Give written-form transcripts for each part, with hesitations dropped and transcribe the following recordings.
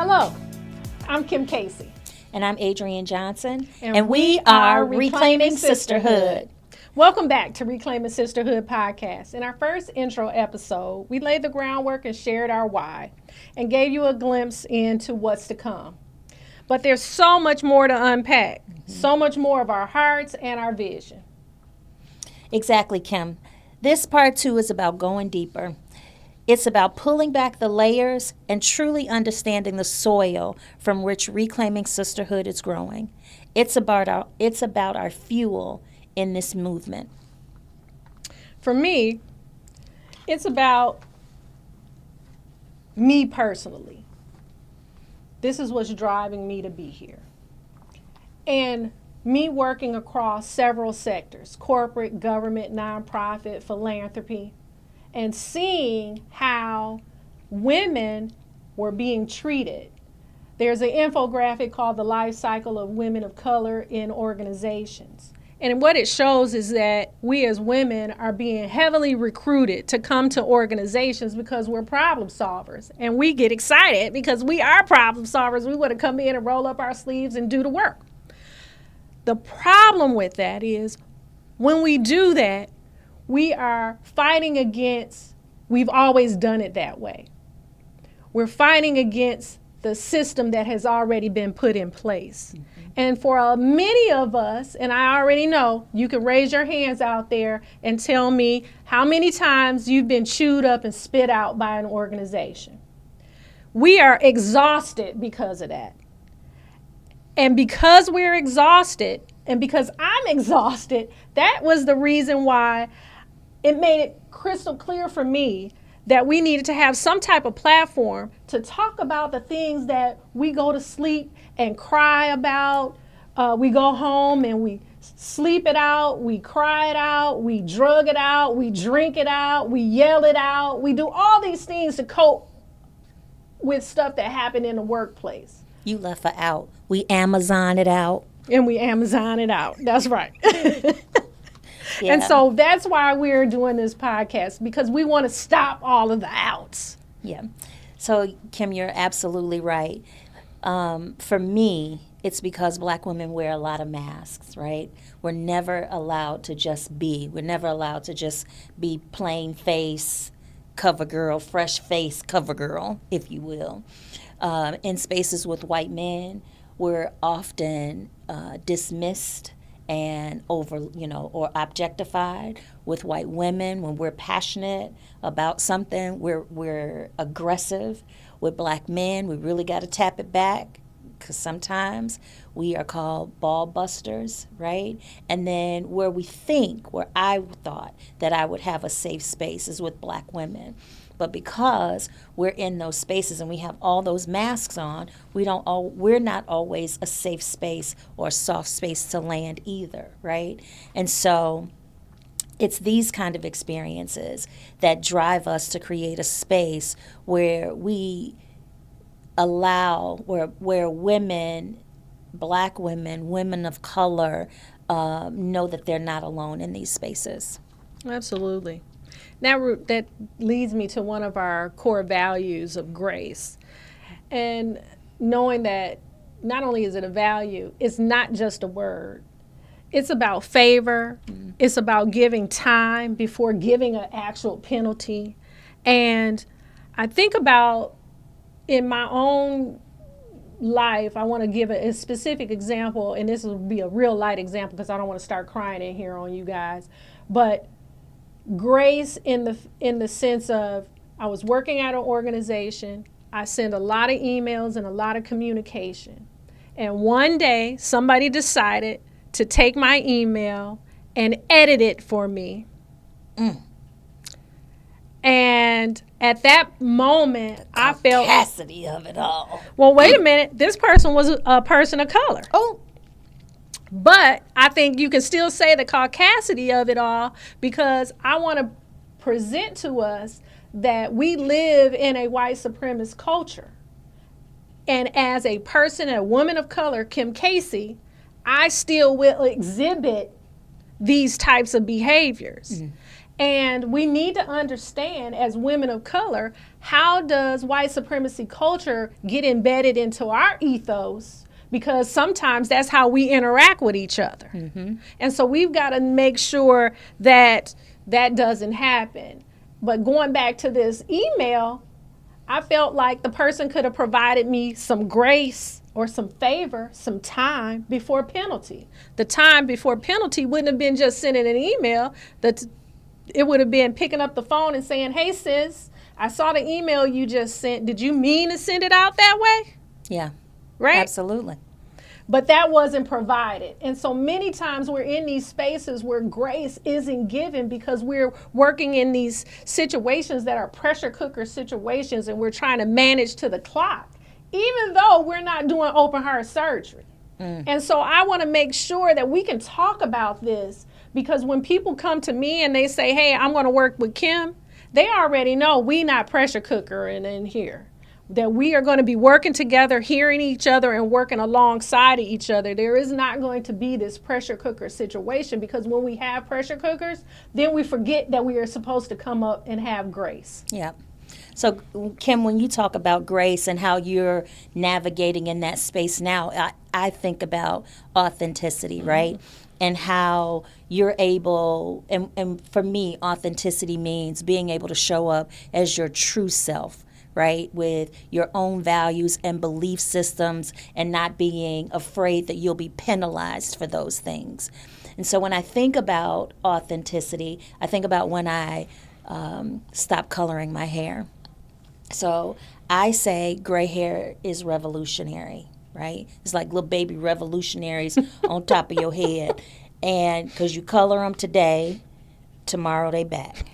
Hello, I'm Kim Casey. And I'm Adrienne Johnson. And we are Reclaiming Sisterhood. Welcome back to Reclaiming Sisterhood podcast. In our first intro episode, we laid the groundwork and shared our why and gave you a glimpse into what's to come. But there's so much more to unpack, so much more of our hearts and our vision. Exactly, Kim. This part 2 is about going deeper. It's about pulling back the layers and truly understanding the soil from which Reclaiming Sisterhood is growing. It's about our fuel in this movement. For me, it's about me personally. This is what's driving me to be here. And me working across several sectors, corporate, government, nonprofit, philanthropy, and seeing how women were being treated. There's an infographic called The Life Cycle of Women of Color in Organizations. And what it shows is that we as women are being heavily recruited to come to organizations because we're problem solvers. And we get excited because we are problem solvers. We want to come in and roll up our sleeves and do the work. The problem with that is when we do that, we are fighting against, we've always done it that way. We're fighting against the system that has already been put in place. Mm-hmm. And for many of us, and I already know, you can raise your hands out there and tell me how many times you've been chewed up and spit out by an organization. We are exhausted because of that. And because we're exhausted, and because I'm exhausted, that was the reason why it made it crystal clear for me that we needed to have some type of platform to talk about the things that we go to sleep and cry about. We go home and we sleep it out, we cry it out, we drug it out, we drink it out, we yell it out. We do all these things to cope with stuff that happened in the workplace. You left her out. We Amazon it out. And we Amazon it out. That's right. Yeah. And so that's why we're doing this podcast, because we want to stop all of the outs. Yeah. So, Kim, you're absolutely right. For me, it's because Black women wear a lot of masks, right? We're never allowed to just be. We're never allowed to just be plain face, cover girl, fresh face, cover girl, if you will. In spaces with white men, we're often dismissed and or objectified. With white women, when we're passionate about something, we're aggressive. With Black men, we really got to tap it back, because sometimes we are called ball busters, right? And then where I thought that I would have a safe space is with Black women. But because we're in those spaces and we have all those masks on, we're not always a safe space or a soft space to land either, right? And so it's these kind of experiences that drive us to create a space where we allow, where women, Black women, women of color, know that they're not alone in these spaces. Absolutely. Now that leads me to one of our core values of grace. And knowing that not only is it a value, it's not just a word. It's about favor. Mm-hmm. It's about giving time before giving an actual penalty. And I think about in my own life, I want to give a specific example, and this will be a real light example because I don't want to start crying in here on you guys. But grace in the sense of, I was working at an organization. I sent a lot of emails and a lot of communication. And one day, somebody decided to take my email and edit it for me. And at that moment, I felt... audacity of it all. Well, wait a minute. This person was a person of color. Oh. But I think you can still say the caucasity of it all, because I want to present to us that we live in a white supremacist culture. And as a person, a woman of color, Kim Casey, I still will exhibit these types of behaviors. Mm-hmm. And we need to understand, as women of color, how does white supremacy culture get embedded into our ethos? Because sometimes that's how we interact with each other. Mm-hmm. And so we've got to make sure that that doesn't happen. But going back to this email, I felt like the person could have provided me some grace or some favor, some time before penalty. The time before penalty wouldn't have been just sending an email. It would have been picking up the phone and saying, hey, sis, I saw the email you just sent. Did you mean to send it out that way? Yeah. Right? Absolutely. But that wasn't provided. And so many times we're in these spaces where grace isn't given because we're working in these situations that are pressure cooker situations and we're trying to manage to the clock, even though we're not doing open heart surgery. And so I want to make sure that we can talk about this, because when people come to me and they say, hey, I'm going to work with Kim, they already know we not pressure cooker in here. That we are going to be working together, hearing each other and working alongside of each other. There is not going to be this pressure cooker situation, because when we have pressure cookers, then we forget that we are supposed to come up and have grace. Yeah. So, Kim, when you talk about grace and how you're navigating in that space now, I think about authenticity, right? And how you're able, and for me, authenticity means being able to show up as your true self, right? With your own values and belief systems, and not being afraid that you'll be penalized for those things. And so when I think about authenticity, I think about when I stopped coloring my hair. So I say gray hair is revolutionary, right? It's like little baby revolutionaries on top of your head. And because you color them today, tomorrow they back.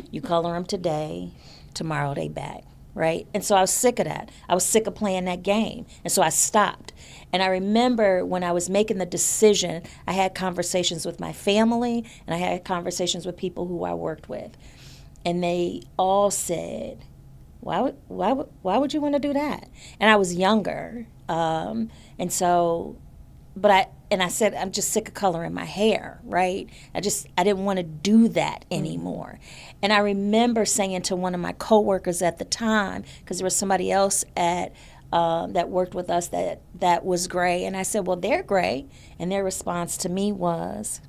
You color them today, tomorrow they back, right? And so I was sick of that. I was sick of playing that game. And so I stopped. And I remember when I was making the decision, I had conversations with my family and I had conversations with people who I worked with. And they all said, why would you want to do that? And I was younger. And I said, I'm just sick of coloring my hair, right? I didn't want to do that anymore. And I remember saying to one of my coworkers at the time, because there was somebody else that worked with us that was gray. And I said, well, they're gray. And their response to me was,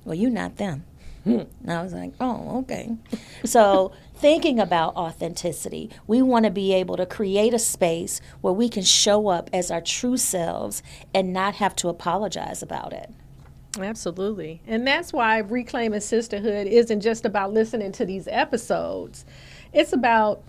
well, you're not them. And I was like, oh, okay. So thinking about authenticity, we want to be able to create a space where we can show up as our true selves and not have to apologize about it. Absolutely. And that's why Reclaiming Sisterhood isn't just about listening to these episodes. It's about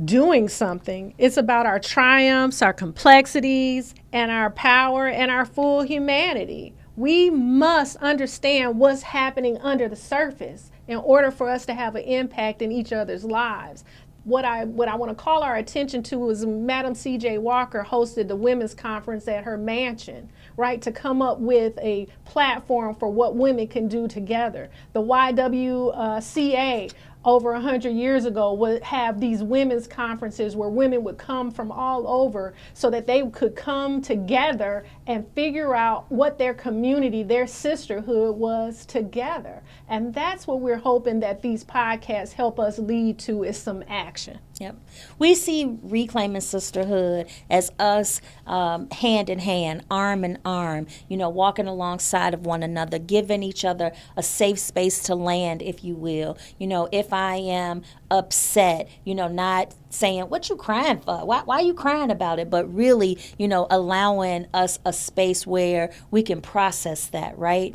doing something. It's about our triumphs, our complexities, and our power and our full humanity. We must understand what's happening under the surface in order for us to have an impact in each other's lives. What I want to call our attention to is Madam C.J. Walker hosted the women's conference at her mansion, right, to come up with a platform for what women can do together. The YWCA over 100 years ago would have these women's conferences where women would come from all over so that they could come together and figure out what their community, their sisterhood was together. And that's what we're hoping that these podcasts help us lead to, is some action. Yep. We see Reclaiming Sisterhood as us hand in hand, arm in arm, walking alongside of one another, giving each other a safe space to land, if you will. If I am upset, not saying, what you crying for? Why are you crying about it? But really, allowing us a space where we can process that, right?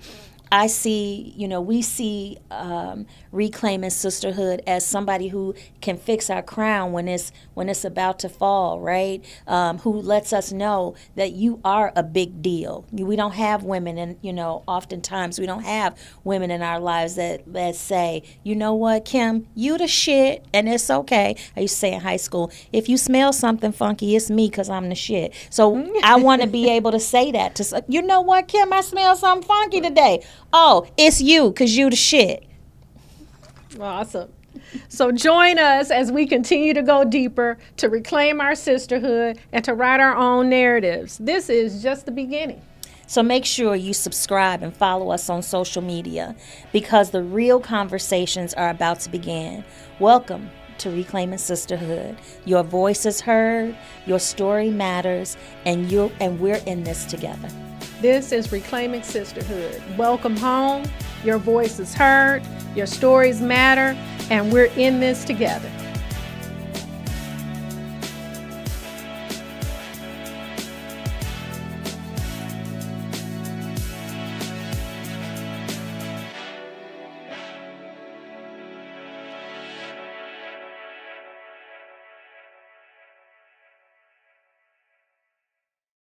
I see, we see Reclaiming Sisterhood as somebody who can fix our crown when it's about to fall, right? Who lets us know that you are a big deal. We don't have women, and oftentimes we don't have women in our lives that say, you know what, Kim, you the shit, and it's okay. I used to say in high school, if you smell something funky, it's me because I'm the shit. So I want to be able to say that to, you know what, Kim, I smell something funky today. Oh, it's you because you the shit. Awesome. So join us as we continue to go deeper, to reclaim our sisterhood, and to write our own narratives. This is just the beginning. So make sure you subscribe and follow us on social media because the real conversations are about to begin. Welcome to Reclaiming Sisterhood. Your voice is heard, your story matters, and we're in this together. This is Reclaiming Sisterhood. Welcome home. Your voice is heard, your stories matter, and we're in this together.